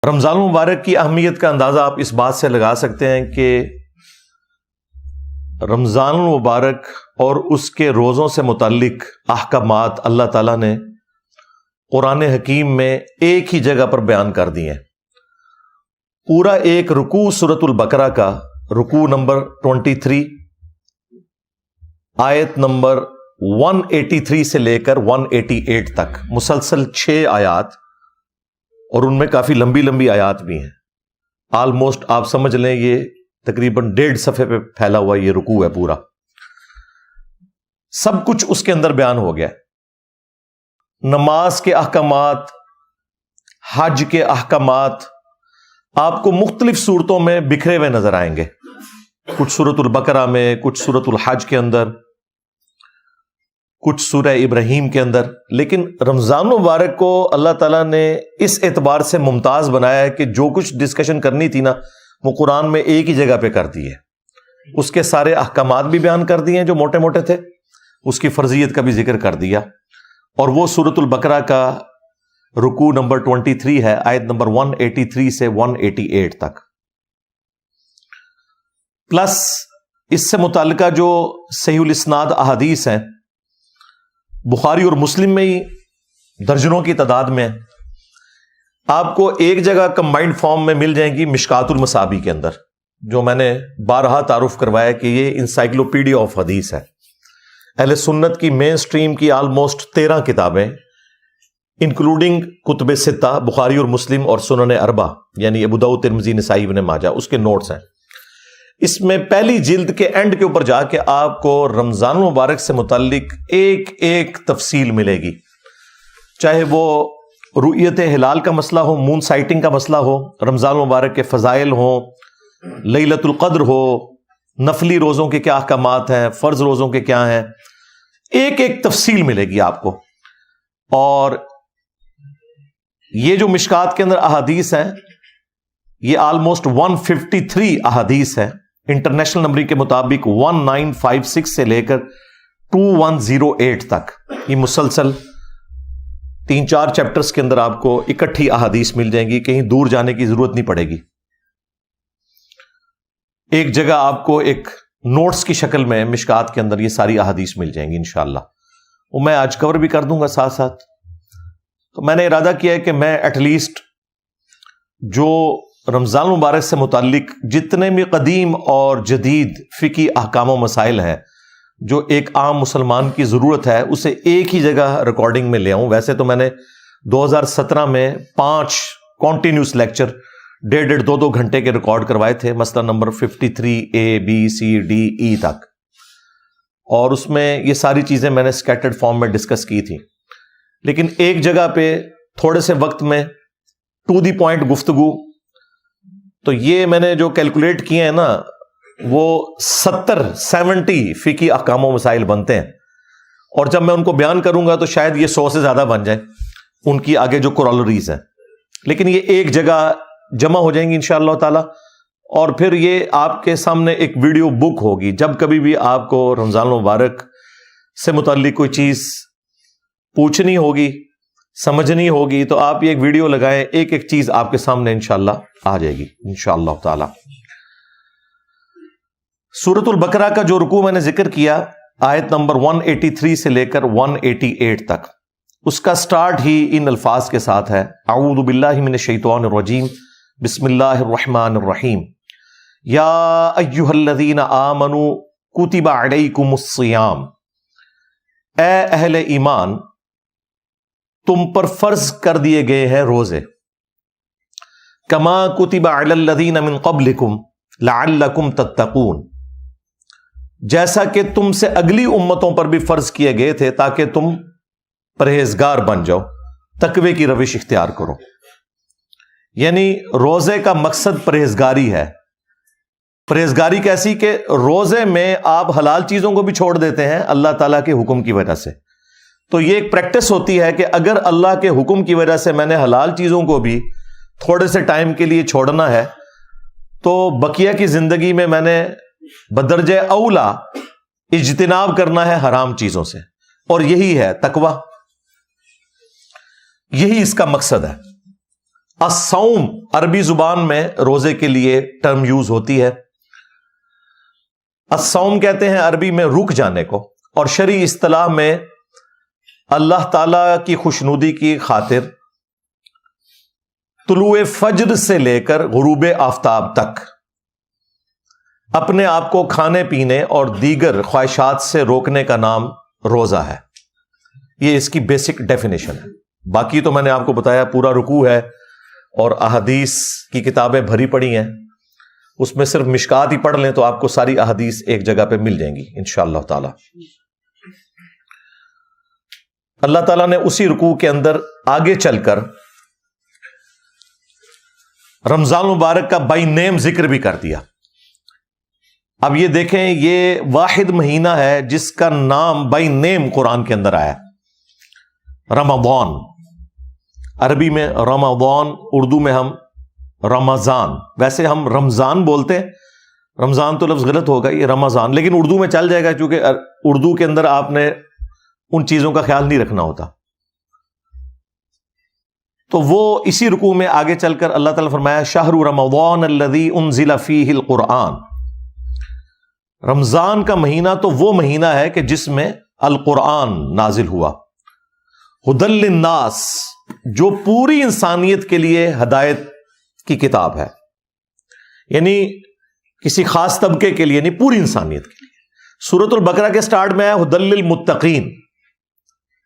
رمضان المبارک کی اہمیت کا اندازہ آپ اس بات سے لگا سکتے ہیں کہ رمضان المبارک اور اس کے روزوں سے متعلق احکامات اللہ تعالیٰ نے قرآن حکیم میں ایک ہی جگہ پر بیان کر دیے ہیں۔ پورا ایک رکوع سورۃ البقرہ کا رکوع نمبر 23 آیت نمبر 183 سے لے کر 188 تک مسلسل 6 آیات، اور ان میں کافی لمبی لمبی آیات بھی ہیں۔ آلموسٹ آپ سمجھ لیں یہ تقریباً 1.5 صفحے پہ پھیلا ہوا یہ رکوع ہے پورا، سب کچھ اس کے اندر بیان ہو گیا۔ نماز کے احکامات، حج کے احکامات آپ کو مختلف صورتوں میں بکھرے ہوئے نظر آئیں گے، کچھ سورۃ البقرہ میں، کچھ سورۃ الحج کے اندر، کچھ سورہ ابراہیم کے اندر۔ لیکن رمضان مبارک کو اللہ تعالیٰ نے اس اعتبار سے ممتاز بنایا ہے کہ جو کچھ ڈسکشن کرنی تھی نا وہ قرآن میں ایک ہی جگہ پہ کر دی ہے۔ اس کے سارے احکامات بھی بیان کر دیے ہیں جو موٹے موٹے تھے، اس کی فرضیت کا بھی ذکر کر دیا، اور وہ سورۃ البقرہ کا رکوع نمبر 23 ہے، آیت نمبر 183 سے 188 تک۔ پلس اس سے متعلقہ جو صحیح الاسناد احادیث ہیں بخاری اور مسلم میں ہی درجنوں کی تعداد میں آپ کو ایک جگہ کمبائنڈ فارم میں مل جائیں گی مشکات المصابیح کے اندر، جو میں نے بارہا تعارف کروایا کہ یہ انسائکلوپیڈیا آف حدیث ہے۔ اہل سنت کی مین سٹریم کی آلموسٹ 13 کتابیں انکلوڈنگ کتب ستہ، بخاری اور مسلم اور سنن اربع یعنی ابو داؤد، ترمذی، نسائی، ابن ماجہ، اس کے نوٹس ہیں۔ اس میں پہلی جلد کے اینڈ کے اوپر جا کے آپ کو رمضان المبارک سے متعلق ایک ایک تفصیل ملے گی، چاہے وہ رؤیت ہلال کا مسئلہ ہو، مون سائٹنگ کا مسئلہ ہو، رمضان المبارک کے فضائل ہوں، لیلۃ القدر ہو، نفلی روزوں کے کیا احکامات ہیں، فرض روزوں کے کیا ہیں، ایک ایک تفصیل ملے گی آپ کو۔ اور یہ جو مشکات کے اندر احادیث ہیں یہ آلموسٹ 153 احادیث ہیں، انٹرنیشنل نمبر کے مطابق 1956 سے لے کر 2108 تک، یہ مسلسل 3-4 چیپٹرز کے اندر آپ کو اکٹھی احادیث مل جائیں گی، کہیں دور جانے کی ضرورت نہیں پڑے گی۔ ایک جگہ آپ کو ایک نوٹس کی شکل میں مشکات کے اندر یہ ساری احادیث مل جائیں گی انشاءاللہ، وہ میں آج کور بھی کر دوں گا ساتھ ساتھ۔ تو میں نے ارادہ کیا ہے کہ میں ایٹ لیسٹ جو رمضان مبارک سے متعلق جتنے بھی قدیم اور جدید فقہی احکام و مسائل ہیں جو ایک عام مسلمان کی ضرورت ہے، اسے ایک ہی جگہ ریکارڈنگ میں لے آؤں۔ ویسے تو میں نے 2017 میں 5 کنٹینیوس لیکچر 1.5-2 گھنٹے کے ریکارڈ کروائے تھے، مسئلہ number 53 A B C D E تک، اور اس میں یہ ساری چیزیں میں نے سکیٹرڈ فارم میں ڈسکس کی تھی۔ لیکن ایک جگہ پہ تھوڑے سے وقت میں ٹو دی پوائنٹ گفتگو، تو یہ میں نے جو کیلکولیٹ کیے ہیں نا وہ 70 فقہی احکام و مسائل بنتے ہیں، اور جب میں ان کو بیان کروں گا تو شاید یہ 100 سے زیادہ بن جائیں ان کی آگے جو کورالریز ہیں، لیکن یہ ایک جگہ جمع ہو جائیں گی انشاءاللہ تعالی، اور پھر یہ آپ کے سامنے ایک ویڈیو بک ہوگی۔ جب کبھی بھی آپ کو رمضان المبارک سے متعلق کوئی چیز پوچھنی ہوگی، سمجھنی ہوگی، تو آپ یہ ایک ویڈیو لگائیں، ایک ایک چیز آپ کے سامنے انشاءاللہ آ جائے گی انشاءاللہ تعالی۔ سورۃ البقرہ کا جو رکوع میں نے ذکر کیا آیت نمبر 183 سے لے کر 188 تک، اس کا سٹارٹ ہی ان الفاظ کے ساتھ ہے، اعوذ باللہ من الشیطان الرجیم، بسم اللہ الرحمن الرحیم، یا ایھا الذین آمنوا کتب علیکم الصیام، اے اہل ایمان تم پر فرض کر دیے گئے ہیں روزے، کما کتب علی الذین من قبلکم لعلکم تتقون، جیسا کہ تم سے اگلی امتوں پر بھی فرض کیے گئے تھے تاکہ تم پرہیزگار بن جاؤ، تقوی کی روش اختیار کرو۔ یعنی روزے کا مقصد پرہیزگاری ہے۔ پرہیزگاری کیسی کہ روزے میں آپ حلال چیزوں کو بھی چھوڑ دیتے ہیں اللہ تعالیٰ کے حکم کی وجہ سے، تو یہ ایک پریکٹس ہوتی ہے کہ اگر اللہ کے حکم کی وجہ سے میں نے حلال چیزوں کو بھی تھوڑے سے ٹائم کے لیے چھوڑنا ہے تو بقیہ کی زندگی میں نے بدرجہ اولا اجتناب کرنا ہے حرام چیزوں سے، اور یہی ہے تقوی، یہی اس کا مقصد ہے۔ الصوم عربی زبان میں روزے کے لیے ٹرم یوز ہوتی ہے. الصوم کہتے ہیں عربی میں رک جانے کو، اور شرعی اصطلاح میں اللہ تعالی کی خوشنودی کی خاطر طلوع فجر سے لے کر غروب آفتاب تک اپنے آپ کو کھانے پینے اور دیگر خواہشات سے روکنے کا نام روزہ ہے. یہ اس کی بیسک ڈیفینیشن ہے. باقی تو میں نے آپ کو بتایا پورا رکوع ہے اور احادیث کی کتابیں بھری پڑی ہیں، اس میں صرف مشکات ہی پڑھ لیں تو آپ کو ساری احادیث ایک جگہ پہ مل جائیں گی انشاءاللہ تعالی. اللہ تعالیٰ نے اسی رکوع کے اندر آگے چل کر رمضان مبارک کا بائی نیم ذکر بھی کر دیا. اب یہ دیکھیں، یہ واحد مہینہ ہے جس کا نام بائی نیم قرآن کے اندر آیا. رمضان عربی میں رمضان، اردو میں ہم رمضان، ویسے ہم رمضان بولتے ہیں، رمضان تو لفظ غلط ہوگا، یہ رمضان، لیکن اردو میں چل جائے گا کیونکہ اردو کے اندر آپ نے ان چیزوں کا خیال نہیں رکھنا ہوتا. تو وہ اسی رکوع میں آگے چل کر اللہ تعالیٰ فرمایا شہر رمضان الذی انزل فیہ القرآن. رمضان کا مہینہ تو وہ مہینہ ہے کہ جس میں القرآن نازل ہوا. ھدی للناس، جو پوری انسانیت کے لیے ہدایت کی کتاب ہے، یعنی کسی خاص طبقے کے لیے نہیں، پوری انسانیت کے لیے. سورۃ البقرہ کے سٹارٹ میں ہے ھدی للمتقین،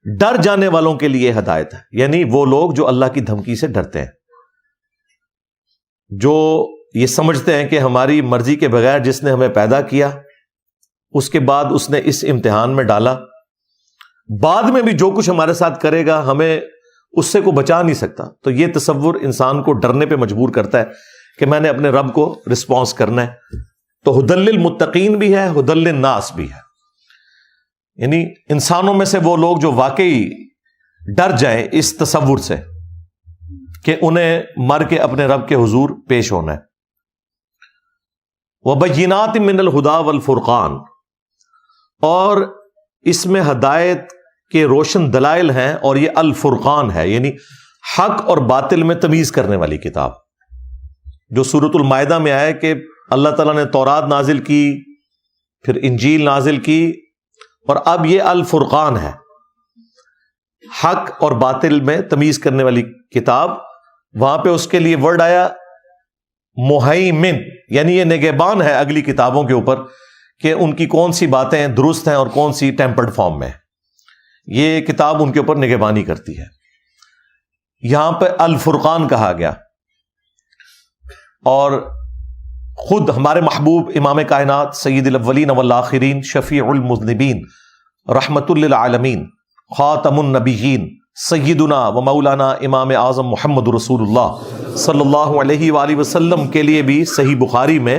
ڈر جانے والوں کے لیے ہدایت ہے، یعنی وہ لوگ جو اللہ کی دھمکی سے ڈرتے ہیں، جو یہ سمجھتے ہیں کہ ہماری مرضی کے بغیر جس نے ہمیں پیدا کیا، اس کے بعد اس نے اس امتحان میں ڈالا، بعد میں بھی جو کچھ ہمارے ساتھ کرے گا ہمیں اس سے کوئی بچا نہیں سکتا. تو یہ تصور انسان کو ڈرنے پہ مجبور کرتا ہے کہ میں نے اپنے رب کو رسپانس کرنا ہے. تو ھدی للمتقین بھی ہے، ھدی للناس بھی ہے، یعنی انسانوں میں سے وہ لوگ جو واقعی ڈر جائیں اس تصور سے کہ انہیں مر کے اپنے رب کے حضور پیش ہونا ہے. وَبَيِّنَاتٍ مِّنَ الْهُدَىٰ وَالْفُرْقَانِ، اور اس میں ہدایت کے روشن دلائل ہیں، اور یہ الفرقان ہے، یعنی حق اور باطل میں تمیز کرنے والی کتاب، جو سورۃ المائدہ میں آیا کہ اللہ تعالیٰ نے تورات نازل کی، پھر انجیل نازل کی، اور اب یہ الفرقان ہے، حق اور باطل میں تمیز کرنے والی کتاب. وہاں پہ اس کے لیے ورڈ آیا مہیمن، یعنی یہ نگہبان ہے اگلی کتابوں کے اوپر کہ ان کی کون سی باتیں درست ہیں اور کون سی ٹیمپرڈ فارم میں. یہ کتاب ان کے اوپر نگہبانی کرتی ہے. یہاں پہ الفرقان کہا گیا، اور خود ہمارے محبوب امام کائنات سید الاولین والآخرین شفیع المذنبین رحمت للعالمین خاتم النبیین سیدنا و مولانا امام اعظم محمد رسول اللہ صلی اللہ علیہ وآلہ وسلم کے لیے بھی صحیح بخاری میں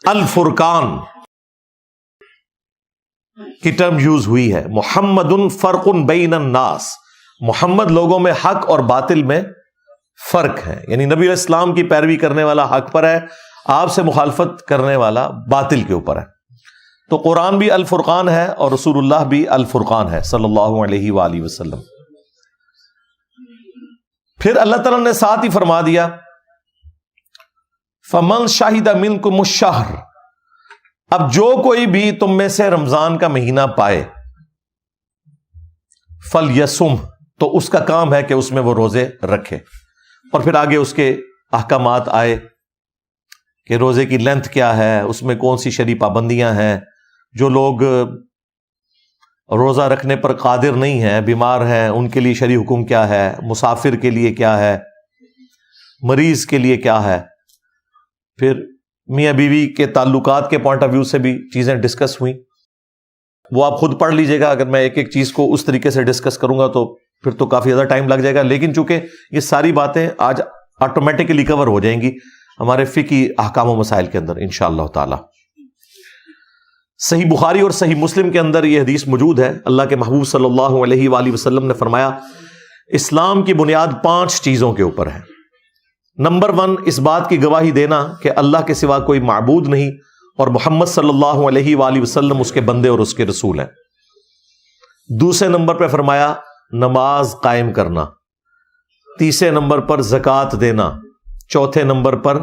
الفرقان کی ٹرم یوز ہوئی ہے. محمد فرق بین الناس، محمد لوگوں میں حق اور باطل میں فرق ہے، یعنی نبی علیہ السلام کی پیروی کرنے والا حق پر ہے، آپ سے مخالفت کرنے والا باطل کے اوپر ہے. تو قرآن بھی الفرقان ہے اور رسول اللہ بھی الفرقان ہے صلی اللہ علیہ وآلہ وسلم. پھر اللہ تعالیٰ نے ساتھ ہی فرما دیا فَمَنْ شَهِدَ مِنْكُمُ الشَّهْرَ، اب جو کوئی بھی تم میں سے رمضان کا مہینہ پائے، فَلْيَصُمْ، تو اس کا کام ہے کہ اس میں وہ روزے رکھے. اور پھر آگے اس کے احکامات آئے کہ روزے کی لینتھ کیا ہے، اس میں کون سی شرعی پابندیاں ہیں، جو لوگ روزہ رکھنے پر قادر نہیں ہیں، بیمار ہیں، ان کے لیے شرعی حکم کیا ہے، مسافر کے لیے کیا ہے، مریض کے لیے کیا ہے. پھر میاں بیوی کے تعلقات کے پوائنٹ آف ویو سے بھی چیزیں ڈسکس ہوئیں. وہ آپ خود پڑھ لیجئے گا، اگر میں ایک ایک چیز کو اس طریقے سے ڈسکس کروں گا تو پھر تو کافی زیادہ ٹائم لگ جائے گا، لیکن چونکہ یہ ساری باتیں آج آٹومیٹکلی کور ہو جائیں گی ہمارے فقہی احکام و مسائل کے اندر انشاءاللہ تعالی. صحیح بخاری اور صحیح مسلم کے اندر یہ حدیث موجود ہے. اللہ کے محبوب صلی اللہ علیہ وآلہ وسلم نے فرمایا اسلام کی بنیاد 5 چیزوں کے اوپر ہے. نمبر 1، اس بات کی گواہی دینا کہ اللہ کے سوا کوئی معبود نہیں اور محمد صلی اللہ علیہ وآلہ وسلم اس کے بندے اور اس کے رسول ہیں. دوسرے نمبر پہ فرمایا نماز قائم کرنا. تیسرے نمبر پر زکوٰۃ دینا. چوتھے نمبر پر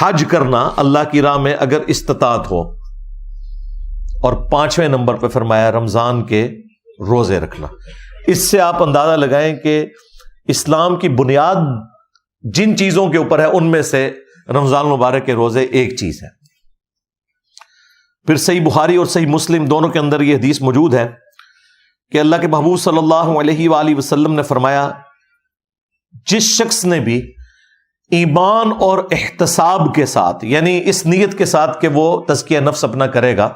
حج کرنا اللہ کی راہ میں اگر استطاعت ہو، اور پانچویں نمبر پہ فرمایا رمضان کے روزے رکھنا۔ اس سے آپ اندازہ لگائیں کہ اسلام کی بنیاد جن چیزوں کے اوپر ہے ان میں سے رمضان مبارک کے روزے ایک چیز ہے۔ پھر صحیح بخاری اور صحیح مسلم دونوں کے اندر یہ حدیث موجود ہے کہ اللہ کے محبوب صلی اللہ علیہ وآلہ وسلم نے فرمایا، جس شخص نے بھی ایمان اور احتساب کے ساتھ، یعنی اس نیت کے ساتھ کہ وہ تزکیہ نفس اپنا کرے گا،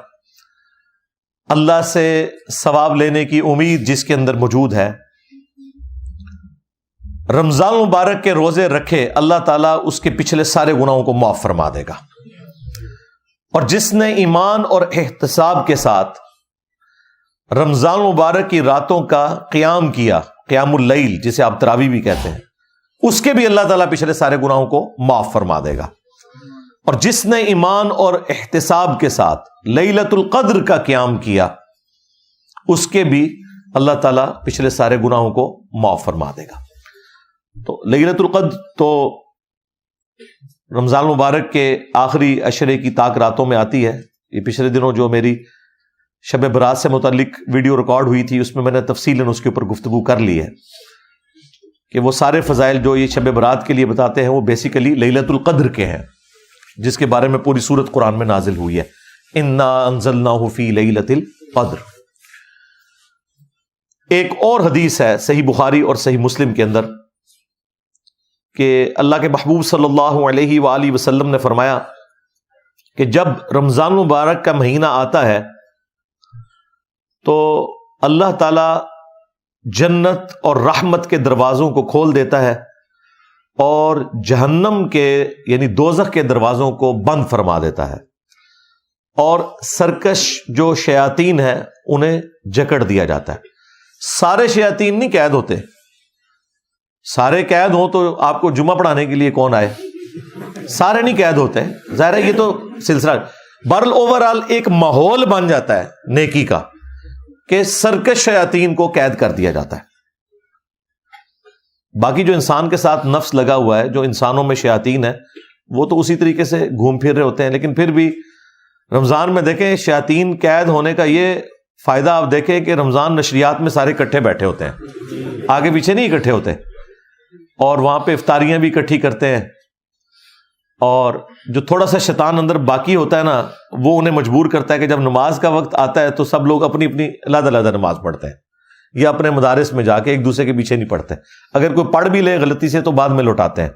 اللہ سے ثواب لینے کی امید جس کے اندر موجود ہے، رمضان مبارک کے روزے رکھے، اللہ تعالیٰ اس کے پچھلے سارے گناہوں کو معاف فرما دے گا۔ اور جس نے ایمان اور احتساب کے ساتھ رمضان مبارک کی راتوں کا قیام کیا، قیام اللیل جسے آپ تراویح بھی کہتے ہیں، اس کے بھی اللہ تعالیٰ پچھلے سارے گناہوں کو معاف فرما دے گا۔ اور جس نے ایمان اور احتساب کے ساتھ لیلۃ القدر کا قیام کیا، اس کے بھی اللہ تعالیٰ پچھلے سارے گناہوں کو معاف فرما دے گا۔ تو لیلۃ القدر تو رمضان مبارک کے آخری عشرے کی طاق راتوں میں آتی ہے۔ یہ پچھلے دنوں جو میری شب برات سے متعلق ویڈیو ریکارڈ ہوئی تھی، اس میں نے تفصیلاً اس کے اوپر گفتگو کر لی ہے کہ وہ سارے فضائل جو یہ شب برات کے لیے بتاتے ہیں وہ بیسیکلی لیلۃ القدر کے ہیں، جس کے بارے میں پوری سورت قرآن میں نازل ہوئی ہے، انا انزلناہ فی لیلۃ القدر۔ ایک اور حدیث ہے صحیح بخاری اور صحیح مسلم کے اندر کہ اللہ کے محبوب صلی اللہ علیہ وآلہ وسلم نے فرمایا کہ جب رمضان مبارک کا مہینہ آتا ہے تو اللہ تعالی جنت اور رحمت کے دروازوں کو کھول دیتا ہے اور جہنم کے یعنی دوزخ کے دروازوں کو بند فرما دیتا ہے، اور سرکش جو شیاطین ہیں انہیں جکڑ دیا جاتا ہے۔ سارے شیاطین نہیں قید ہوتے، سارے قید ہوں تو آپ کو جمعہ پڑھانے کے لیے کون آئے؟ سارے نہیں قید ہوتے، ظاہر ہے یہ تو سلسلہ برل اوورال ایک ماحول بن جاتا ہے نیکی کا کہ سرکش شیاطین کو قید کر دیا جاتا ہے۔ باقی جو انسان کے ساتھ نفس لگا ہوا ہے، جو انسانوں میں شیاطین ہے، وہ تو اسی طریقے سے گھوم پھر رہے ہوتے ہیں، لیکن پھر بھی رمضان میں دیکھیں شیاطین قید ہونے کا یہ فائدہ آپ دیکھیں کہ رمضان نشریات میں سارے اکٹھے بیٹھے ہوتے ہیں، آگے پیچھے نہیں اکٹھے ہوتے، اور وہاں پہ افطاریاں بھی اکٹھی کرتے ہیں، اور جو تھوڑا سا شیطان اندر باقی ہوتا ہے نا، وہ انہیں مجبور کرتا ہے کہ جب نماز کا وقت آتا ہے تو سب لوگ اپنی اپنی علیحدہ علیحدہ نماز پڑھتے ہیں، یا اپنے مدارس میں جا کے ایک دوسرے کے پیچھے نہیں پڑھتے، اگر کوئی پڑھ بھی لے غلطی سے تو بعد میں لوٹاتے ہیں۔